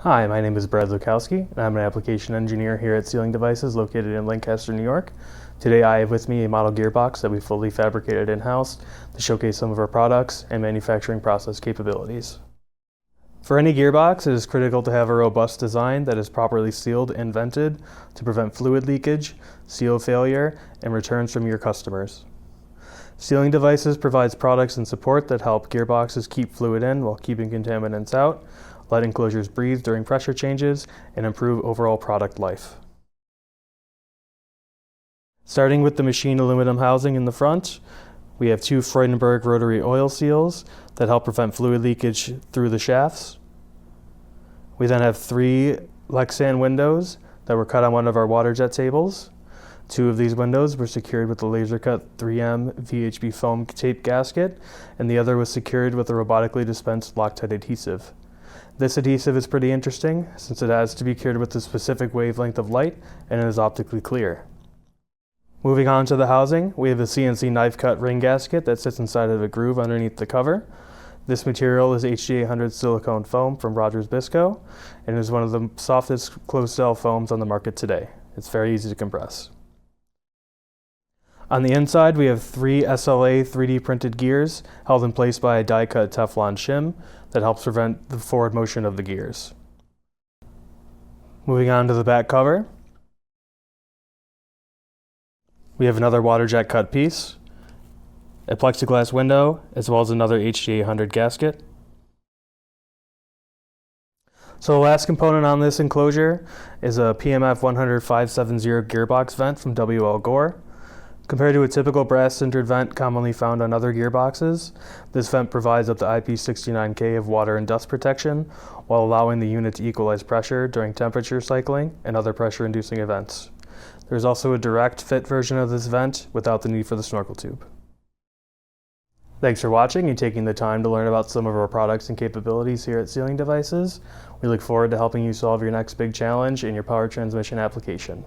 Hi, my name is Ziolkowski, and I'm an application engineer here at Sealing Devices located in Lancaster, New York. Today I have with me a model gearbox that we fully fabricated in-house to showcase some of our products and manufacturing process capabilities. For any gearbox, it is critical to have a robust design that is properly sealed and vented to prevent fluid leakage, seal failure, and returns from your customers. Sealing Devices provides products and support that help gearboxes keep fluid in while keeping contaminants out, let enclosures breathe during pressure changes, and improve overall product life. Starting with the machined aluminum housing in the front, we have two Freudenberg rotary oil seals that help prevent fluid leakage through the shafts. We then have three Lexan windows that were cut on one of our water jet tables. Two of these windows were secured with a laser cut 3M VHB foam tape gasket, and the other was secured with a robotically dispensed Loctite adhesive. This adhesive is pretty interesting since it has to be cured with a specific wavelength of light and it is optically clear. Moving on to the housing, we have a CNC knife cut ring gasket that sits inside of a groove underneath the cover. This material is HG800 silicone foam from Rogers Bisco and is one of the softest closed cell foams on the market today. It's very easy to compress. On the inside, we have three SLA 3D printed gears held in place by a die-cut Teflon shim that helps prevent the forward motion of the gears. Moving on to the back cover, we have another water jet cut piece, a plexiglass window, as well as another HG800 gasket. So the last component on this enclosure is a PMF 10570 gearbox vent from WL Gore. Compared to a typical brass sintered vent commonly found on other gearboxes, this vent provides up to IP69K of water and dust protection while allowing the unit to equalize pressure during temperature cycling and other pressure-inducing events. There is also a direct fit version of this vent without the need for the snorkel tube. Thanks for watching and taking the time to learn about some of our products and capabilities here at Sealing Devices. We look forward to helping you solve your next big challenge in your power transmission application.